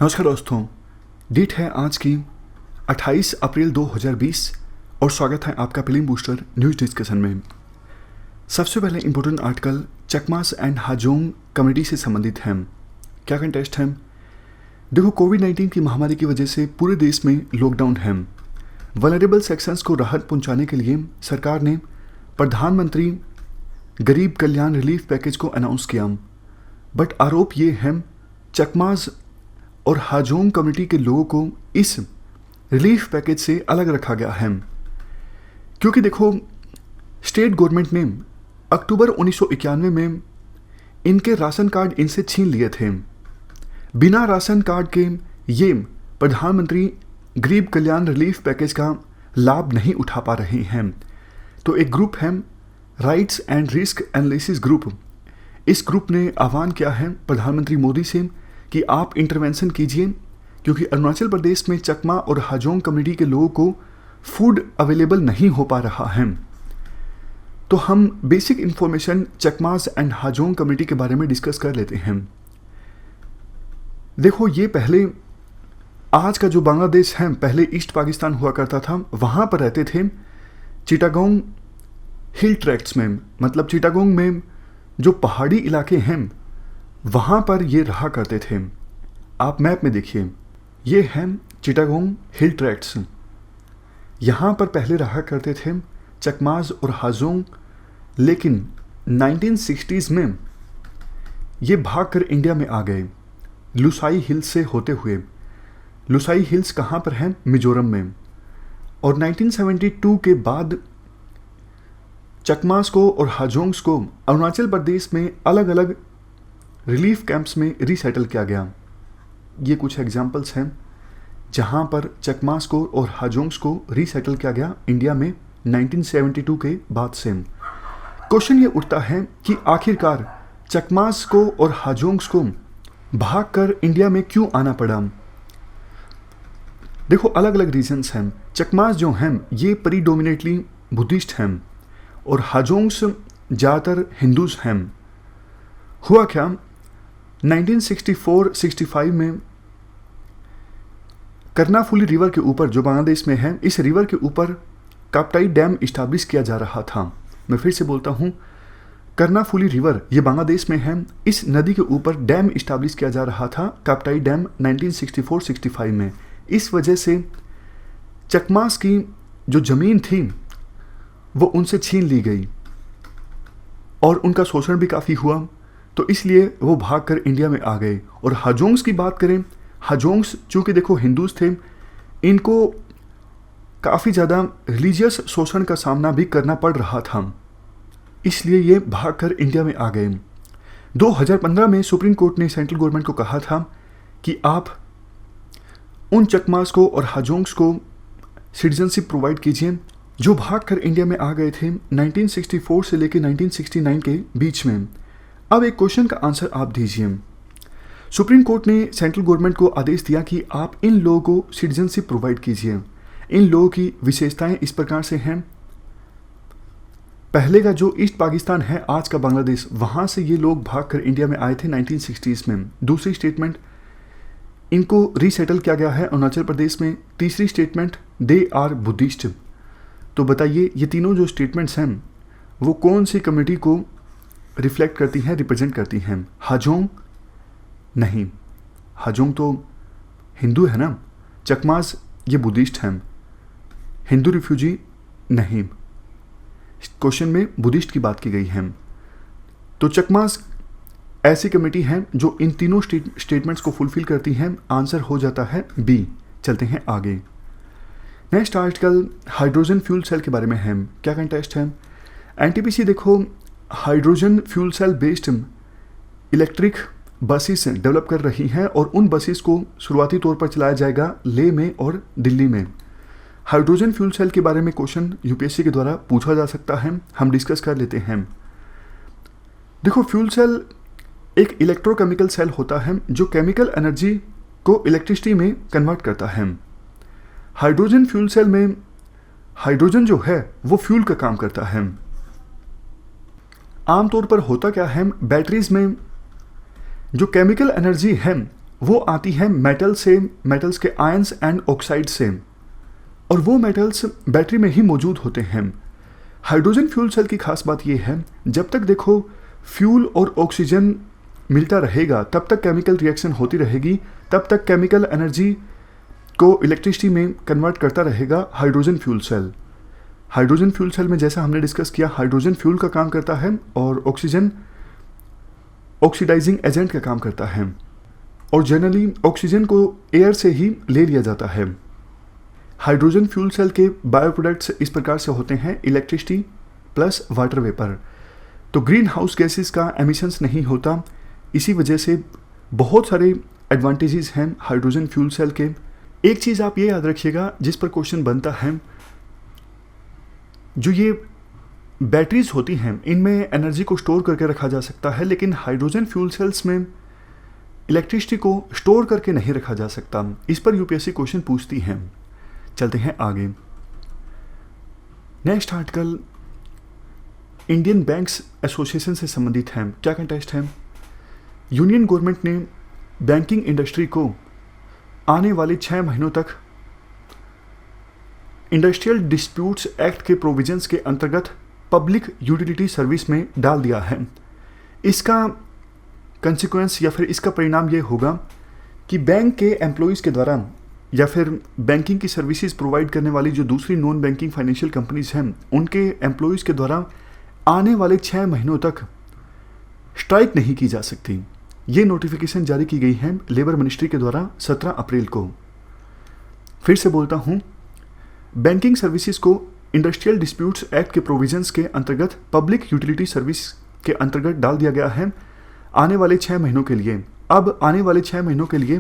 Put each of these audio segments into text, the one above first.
नमस्कार दोस्तों, डेट है आज की 28 अप्रैल 2020 और स्वागत है आपका फिल्म बूस्टर न्यूज़ डिस्कशन में। सबसे पहले important article Chakmas and Hajong community से संबंधित है। क्या कंटेस्ट है? देखो, कोविड-19 की महामारी की वजह से पूरे देश में लॉकडाउन है। वल्नरेबल सेक्शंस को राहत पहुंचाने के लिए सरकार ने प्रधानमंत्री गरीब कल्याण रिलीफ पैकेज को अनाउंस किया। बट आरोप ये है चकमास और हाजोंग कम्युनिटी के लोगों को इस रिलीफ पैकेज से अलग रखा गया है, क्योंकि देखो, स्टेट गवर्नमेंट ने अक्टूबर 1991 में इनके राशन कार्ड इनसे छीन लिए थे। बिना राशन कार्ड के ये प्रधानमंत्री गरीब कल्याण रिलीफ पैकेज का लाभ नहीं उठा पा रहे हैं। तो एक ग्रुप है rights and risk analysis group. इस ग्रुप ने आह्वान किया है प्रधानमंत्री मोदी से कि आप इंटरवेंशन कीजिए, क्योंकि अरुणाचल प्रदेश में चकमा और हाजोंग कम्युनिटी के लोगों को फूड अवेलेबल नहीं हो पा रहा है। तो हम basic information Chakmas and Hajong community के बारे में डिस्कस कर लेते हैं। देखो, ये पहले आज का जो बांग्लादेश है, पहले ईस्ट पाकिस्तान हुआ करता था, वहाँ पर रहते थे चिटागोंग हिल ट्रैक्ट्स में। मतलब चिटागोंग में जो पहाड़ी इलाके हैं वहाँ पर ये रहा करते थे। आप मैप में देखिए, ये है चिटागोंग हिल ट्रैक्ट्स। यहाँ पर पहले रहा करते थे चकमास और हाजोंग, लेकिन 1960s में ये भागकर इंडिया में आ गए लुसाई हिल्स से होते हुए। लुसाई हिल्स कहाँ पर हैं? मिजोरम में। और 1972 के बाद चकमास को और हाजोंग्स को अरुणाचल प्रदेश में अलग अलग रिलीफ कैंप्स में रीसेटल किया गया। ये कुछ एग्जाम्पल्स हैं जहाँ पर चकमास को और हाजोंग्स को रीसेटल किया गया इंडिया में 1972 के बाद से। क्वेश्चन ये उठता है कि आखिरकार चकमास को और हाजोंग्स को भागकर इंडिया में क्यों आना पड़ा? देखो, अलग अलग रीजंस हैं। चकमास जो हैं ये प्रीडोमिनेटली बुद्धिस्ट हैं और हाजोंग्स ज़्यादातर हिंदूज हैं। हुआ क्या, 1964-65 में कर्नाफुली रिवर के ऊपर, जो बांग्लादेश में है, इस रिवर के ऊपर काप्टाई डैम इस्टेब्लिश किया जा रहा था। मैं फिर से बोलता हूँ, कर्नाफुली रिवर ये बांग्लादेश में है, इस नदी के ऊपर डैम इस्टेब्लिश किया जा रहा था, काप्टाई डैम 1964-65 में। इस वजह से चकमास की जो ज़मीन थी वो उनसे छीन ली गई और उनका शोषण भी काफ़ी हुआ, तो इसलिए वो भागकर इंडिया में आ गए। और हाजोंग्स की बात करें, हाजोंग्स चूँकि देखो हिंदूज थे, इनको काफ़ी ज़्यादा रिलीजियस शोषण का सामना भी करना पड़ रहा था, इसलिए ये भागकर इंडिया में आ गए। 2015 में सुप्रीम कोर्ट ने सेंट्रल गवर्नमेंट को कहा था कि आप उन चकमास को और हाजोंग्स को सिटीजनशिप प्रोवाइड कीजिए जो भागकर इंडिया में आ गए थे 1964 से लेकर 1969 के बीच में। अब एक क्वेश्चन का आंसर आप दीजिए। सुप्रीम कोर्ट ने सेंट्रल गवर्नमेंट को आदेश दिया कि आप इन लोगों को सिटीजनशिप प्रोवाइड कीजिए। इन लोगों की विशेषताएं इस प्रकार से हैं। पहले का जो ईस्ट पाकिस्तान है, आज का बांग्लादेश, वहाँ से ये लोग भागकर इंडिया में आए थे 1960s में। दूसरी स्टेटमेंट, इनको रीसेटल किया गया है अरुणाचल प्रदेश में। तीसरी स्टेटमेंट, दे आर बुद्धिस्ट। तो बताइए, ये तीनों जो स्टेटमेंट्स हैं वो कौन सी कम्युनिटी को रिफ्लेक्ट करती हैं, रिप्रेजेंट करती हैं? हाजोंग नहीं, हाजोंग तो हिंदू है ना। चकमास ये बुद्धिस्ट हैं। हिंदू रिफ्यूजी नहीं, क्वेश्चन में बुद्धिस्ट की बात की गई है। तो चकमास ऐसी कम्युनिटी हैं जो इन तीनों स्टेटमेंट्स को फुलफिल करती हैं। आंसर हो जाता है बी। चलते हैं आगे। Next article hydrogen fuel cell के बारे में है। क्या कंटेस्ट है? एनटीपीसी देखो, hydrogen fuel cell based electric buses develop कर रही हैं और उन बसेस को शुरुआती तौर पर चलाया जाएगा लेह में और दिल्ली में। हाइड्रोजन फ्यूल सेल के बारे में क्वेश्चन यूपीएससी के द्वारा पूछा जा सकता है, हम डिस्कस कर लेते हैं। देखो, फ्यूल सेल एक इलेक्ट्रोकेमिकल सेल होता है जो केमिकल एनर्जी को इलेक्ट्रिसिटी में कन्वर्ट करता है। हाइड्रोजन फ्यूल सेल में हाइड्रोजन जो है वो फ्यूल का काम करता है। आमतौर पर होता क्या है, बैटरीज में जो केमिकल एनर्जी है वो आती है मेटल से, मेटल्स के आयंस एंड ऑक्साइड से, और वो मेटल्स बैटरी में ही मौजूद होते हैं। हाइड्रोजन फ्यूल सेल की खास बात ये है, जब तक देखो फ्यूल और ऑक्सीजन मिलता रहेगा तब तक केमिकल रिएक्शन होती रहेगी, तब तक केमिकल एनर्जी को इलेक्ट्रिसिटी में कन्वर्ट करता रहेगा hydrogen fuel cell. Hydrogen fuel cell में जैसा हमने डिस्कस किया, हाइड्रोजन फ्यूल का काम करता है और ऑक्सीजन ऑक्सीडाइजिंग एजेंट का काम करता है, और जनरली ऑक्सीजन को एयर से ही ले लिया जाता है। हाइड्रोजन फ्यूल सेल के बायो प्रोडक्ट्स इस प्रकार से होते हैं, इलेक्ट्रिसिटी प्लस वाटर वेपर। तो ग्रीन हाउस गैसेस का एमिशंस नहीं होता, इसी वजह से बहुत सारे एडवांटेजेस हैं हाइड्रोजन फ्यूल सेल के। एक चीज़ आप ये याद रखिएगा जिस पर क्वेश्चन बनता है, जो ये बैटरीज होती हैं इनमें एनर्जी को स्टोर करके रखा जा सकता है, लेकिन हाइड्रोजन फ्यूल सेल्स में इलेक्ट्रिसिटी को स्टोर करके नहीं रखा जा सकता। इस पर यूपीएससी क्वेश्चन पूछती हैं। चलते हैं आगे। Next article Indian banks association से संबंधित है। क्या कंटेस्ट है? यूनियन गवर्नमेंट ने बैंकिंग इंडस्ट्री को आने वाले 6 महीनों तक इंडस्ट्रियल डिस्प्यूट्स एक्ट के प्रोविजंस के अंतर्गत पब्लिक यूटिलिटी सर्विस में डाल दिया है। इसका कंसिक्वेंस या फिर इसका परिणाम ये होगा कि बैंक के एम्प्लॉयज़ के द्वारा या फिर बैंकिंग की सर्विसेज प्रोवाइड करने वाली जो दूसरी नॉन बैंकिंग फाइनेंशियल कंपनीज हैं, उनके एम्प्लॉयज़ के द्वारा आने वाले 6 महीनों तक स्ट्राइक नहीं की जा सकती। ये नोटिफिकेशन जारी की गई है लेबर मिनिस्ट्री के द्वारा 17 अप्रैल को। फिर से बोलता हूँ, बैंकिंग सर्विसेज को इंडस्ट्रियल डिस्प्यूट्स एक्ट के प्रोविजंस के अंतर्गत पब्लिक यूटिलिटी सर्विस के अंतर्गत डाल दिया गया है आने वाले 6 महीनों के लिए। अब आने वाले 6 महीनों के लिए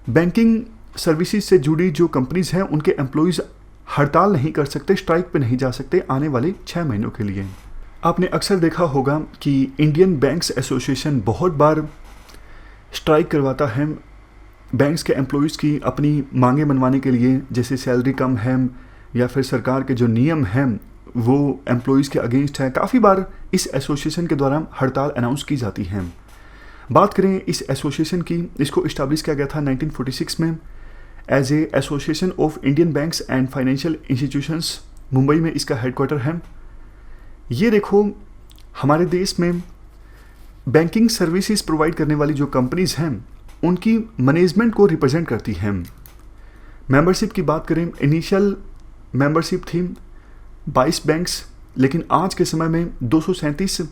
बैंकिंग सर्विसेज से जुड़ी जो कंपनीज हैं उनके एम्प्लॉयज़ हड़ताल नहीं कर सकते, स्ट्राइक पे नहीं जा सकते आने वाले 6 महीनों के लिए। आपने अक्सर देखा होगा कि इंडियन बैंक्स एसोसिएशन बहुत बार स्ट्राइक करवाता है बैंक्स के एम्प्लॉयज़ की अपनी मांगे मनवाने के लिए, जैसे सैलरी कम है या फिर सरकार के जो नियम हैं वो एम्प्लॉयज़ के अगेंस्ट है। काफ़ी बार इस एसोसिएशन के द्वारा हड़ताल अनाउंस की जाती है। बात करें इस एसोसिएशन की, इसको इस्टेब्लिश किया गया था 1946 में as a association of Indian banks and financial institutions. Mumbai में इसका हेडक्वार्टर है। ये देखो, हमारे देश में बैंकिंग सर्विसेज प्रोवाइड करने वाली जो कंपनीज हैं उनकी मैनेजमेंट को रिप्रेजेंट करती हैं। मेंबरशिप की बात करें, इनिशियल मेंबरशिप थी 22 बैंक्स, लेकिन आज के समय में 237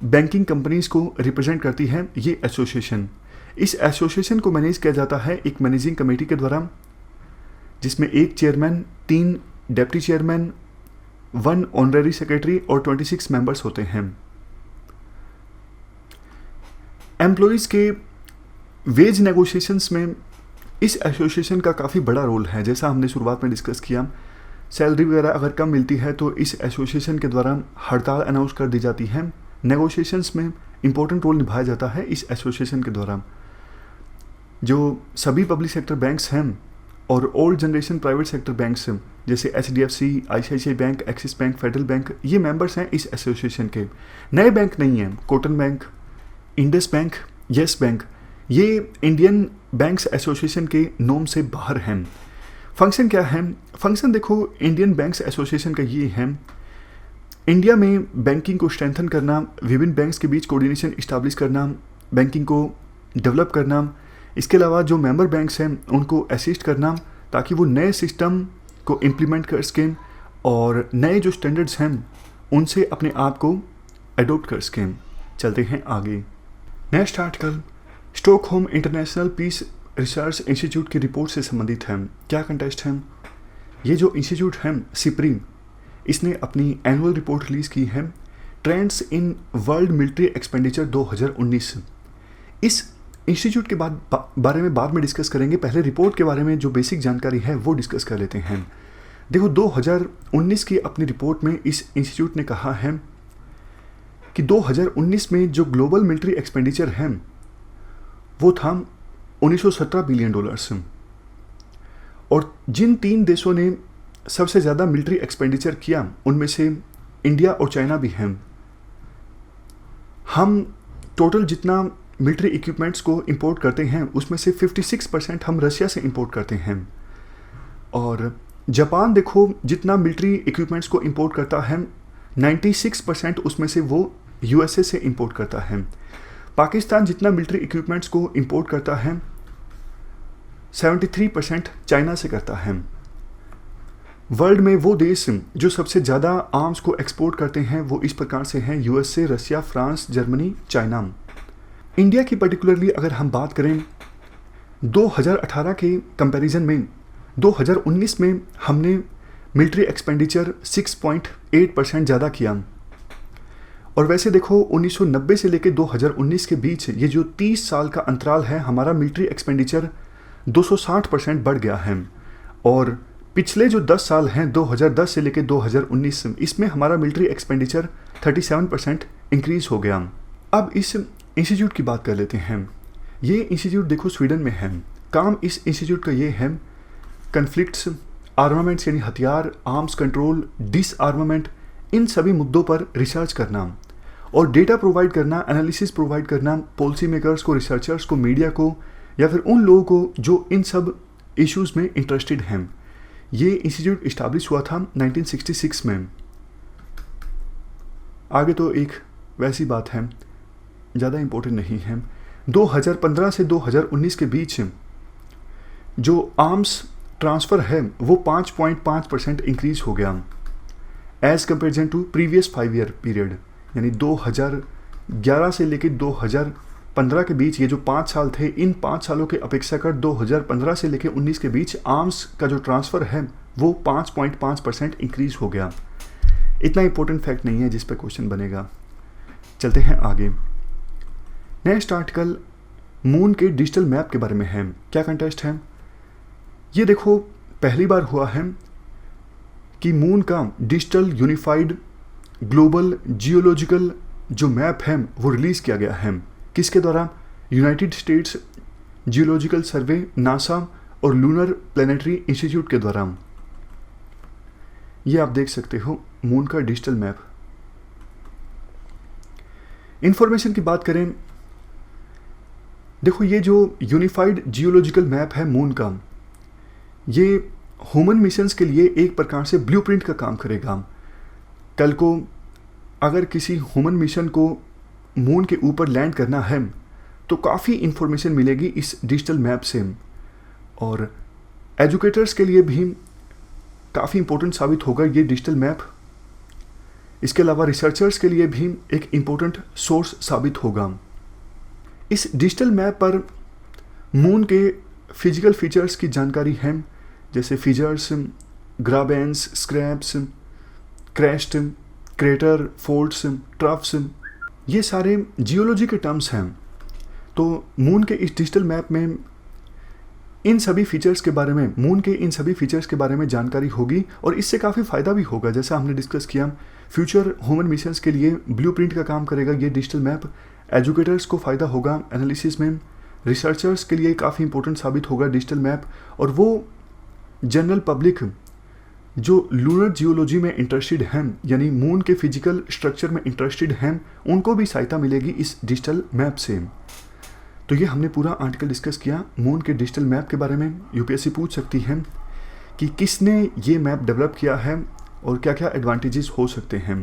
बैंकिंग कंपनीज को रिप्रेजेंट करती है ये एसोसिएशन। इस एसोसिएशन को मैनेज किया जाता है एक मैनेजिंग कमेटी के द्वारा, जिसमें 1 chairman, 3 deputy chairman, 1 honorary secretary और 26 मेंबर्स होते हैं। एम्प्लॉयज़ के वेज नेगोशिएशंस में इस एसोसिएशन का काफ़ी बड़ा रोल है। जैसा हमने शुरुआत में डिस्कस किया, सैलरी वगैरह अगर कम मिलती है तो इस एसोसिएशन के द्वारा हड़ताल अनाउंस कर दी जाती है। नेगोशिएशंस में इंपॉर्टेंट रोल निभाया जाता है इस एसोसिएशन के द्वारा। जो सभी पब्लिक सेक्टर बैंक्स हैं और old generation private sector banks हैं, जैसे HDFC, ICICI bank, axis bank, federal bank, ये मेंबर्स हैं इस एसोसिएशन के। नए बैंक नहीं हैं, cotton bank, Indus bank, yes bank, ये इंडियन बैंक्स एसोसिएशन के नोम से बाहर हैं। फंक्शन क्या है? फंक्शन देखो, इंडियन बैंक्स एसोसिएशन का ये है, इंडिया में बैंकिंग को स्ट्रेंथन करना, विभिन्न बैंक्स के बीच कोऑर्डिनेशन इस्टेब्लिश करना, बैंकिंग को डेवलप करना, इसके अलावा जो मेंबर बैंक्स हैं उनको असिस्ट करना ताकि वो नए सिस्टम को इम्प्लीमेंट कर सकें और नए जो स्टैंडर्ड्स हैं उनसे अपने आप को एडोप्ट कर सकें। चलते हैं आगे। Next article Stockholm International Peace Research Institute की रिपोर्ट से संबंधित है। क्या कंटेस्ट है? ये जो इंस्टीट्यूट है सिप्री, इसने अपनी एनुअल रिपोर्ट रिलीज़ की है, trends in world military expenditure 2019। इस इंस्टीट्यूट के बारे में बाद में डिस्कस करेंगे, पहले रिपोर्ट के बारे में जो बेसिक जानकारी है वो डिस्कस कर लेते हैं। देखो, 2019 की अपनी रिपोर्ट में इस इंस्टीट्यूट ने कहा है कि 2019 में जो ग्लोबल मिलिट्री एक्सपेंडिचर है वो था $1917 बिलियन, और जिन 3 देशों ने सबसे ज़्यादा मिलिट्री एक्सपेंडिचर किया उनमें से इंडिया और चाइना भी हैं। हम टोटल जितना मिलिट्री इक्विपमेंट्स को इंपोर्ट करते हैं उसमें से 56% हम रशिया से इंपोर्ट करते हैं। और जापान देखो जितना मिलिट्री इक्विपमेंट्स को इंपोर्ट करता है 96% उसमें से वो यूएसए से इंपोर्ट करता है। पाकिस्तान जितना मिलिट्री इक्विपमेंट्स को इंपोर्ट करता है 73% चाइना से करता है। वर्ल्ड में वो देश जो सबसे ज़्यादा आर्म्स को एक्सपोर्ट करते हैं वो इस प्रकार से हैं USA, Russia, France, Germany, China. India की पर्टिकुलरली अगर हम बात करें 2018 के कंपैरिजन में 2019 में हमने मिलिट्री एक्सपेंडिचर 6.8% ज़्यादा किया। और वैसे देखो 1990 से लेकर 2019 के बीच ये जो 30 साल का अंतराल है हमारा मिलिट्री एक्सपेंडिचर 260% बढ़ गया है। और पिछले जो 10 साल हैं 2010 से लेकर 2019 इसमें हमारा मिलिट्री एक्सपेंडिचर 37% इंक्रीज हो गया। अब इस इंस्टीट्यूट की बात कर लेते हैं। ये इंस्टीट्यूट देखो स्वीडन में है। काम इस इंस्टीट्यूट का ये है कन्फ्लिक्ट्स, आर्मामेंट्स यानी हथियार, आर्म्स कंट्रोल, डिसआर्मामेंट, इन सभी मुद्दों पर रिसर्च करना और डेटा प्रोवाइड करना, एनालिसिस प्रोवाइड करना पॉलिसी मेकर्स को, रिसर्चर्स को, मीडिया को या फिर उन लोगों को जो इन सब इश्यूज़ में इंटरेस्टेड हैं। ये इंस्टीट्यूट इस्टाब्लिश हुआ था 1966 में। आगे तो एक वैसी बात है, ज़्यादा इम्पोर्टेंट नहीं है। 2015 से 2019 के बीच जो आर्म्स ट्रांसफ़र है वो 5.5% इंक्रीज हो गया as comparison to previous 5 year period. यानी 2011 से लेकर 2015 के बीच ये जो 5 साल थे, इन 5 सालों के अपेक्षा कर 2015 से लेकर 19 के बीच आर्म्स का जो ट्रांसफ़र है वो 5.5% इंक्रीज हो गया। इतना इंपॉर्टेंट फैक्ट नहीं है जिस पर क्वेश्चन बनेगा। चलते हैं आगे। नेक्स्ट आर्टिकल मून के डिजिटल मैप के बारे में है। क्या कंटेस्ट है ये देखो, पहली बार हुआ है कि मून का डिजिटल यूनिफाइड ग्लोबल जियोलॉजिकल जो मैप है वो रिलीज़ किया गया है। किसके द्वारा? यूनाइटेड स्टेट्स जियोलॉजिकल सर्वे, नासा और लूनर प्लानिटरी इंस्टीट्यूट के द्वारा। ये आप देख सकते हो मून का डिजिटल मैप। इंफॉर्मेशन की बात करें, देखो ये जो यूनिफाइड जियोलॉजिकल मैप है मून का, ये ह्यूमन मिशंस के लिए एक प्रकार से ब्लूप्रिंट का काम करेगा। कल को अगर किसी ह्यूमन मिशन को मून के ऊपर लैंड करना है तो काफ़ी इंफॉर्मेशन मिलेगी इस डिजिटल मैप से, और एजुकेटर्स के लिए भी काफ़ी इंपॉर्टेंट साबित होगा ये डिजिटल मैप। इसके अलावा रिसर्चर्स के लिए भी एक इम्पोर्टेंट सोर्स साबित होगा। इस डिजिटल मैप पर मून के फिजिकल फीचर्स की जानकारी है, जैसे features, grabens, scraps, crashed, crater, folds, troughs, ये सारे जियोलॉजी के टर्म्स हैं। तो मून के इस डिजिटल मैप में इन सभी फीचर्स के बारे में, मून के इन सभी फीचर्स के बारे में जानकारी होगी और इससे काफ़ी फ़ायदा भी होगा। जैसा हमने डिस्कस किया, फ्यूचर ह्यूमन मिशंस के लिए ब्लूप्रिंट का काम करेगा ये डिजिटल मैप। एजुकेटर्स को फ़ायदा होगा एनालिसिस में, रिसर्चर्स के लिए काफ़ी इंपॉर्टेंट साबित होगा डिजिटल मैप, और वो जनरल पब्लिक जो लूनर जियोलॉजी में इंटरेस्टेड हैं, यानी मून के फिजिकल स्ट्रक्चर में इंटरेस्टेड हैं, उनको भी सहायता मिलेगी इस डिजिटल मैप से। तो ये हमने पूरा आर्टिकल डिस्कस किया मून के डिजिटल मैप के बारे में। यूपीएससी पूछ सकती है कि किसने ये मैप डेवलप किया है और क्या क्या एडवांटेजेस हो सकते हैं।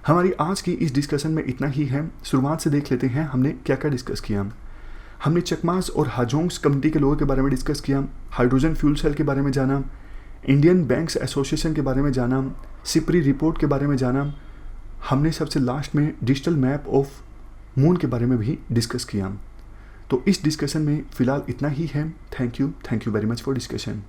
हमारी आज की इस डिस्कशन में इतना ही है। शुरुआत से देख लेते हैं हमने क्या क्या डिस्कस किया। हमने चकमास और हाजोंग्स कम्युनिटी के लोगों के बारे में डिस्कस किया, हाइड्रोजन फ्यूल सेल के बारे में जाना, इंडियन बैंक्स एसोसिएशन के बारे में जाना, सिपरी रिपोर्ट के बारे में जाना। हमने सबसे लास्ट में डिजिटल मैप ऑफ मून के बारे में भी डिस्कस किया। तो इस डिस्कशन में फ़िलहाल इतना ही है। Thank you very much for discussion.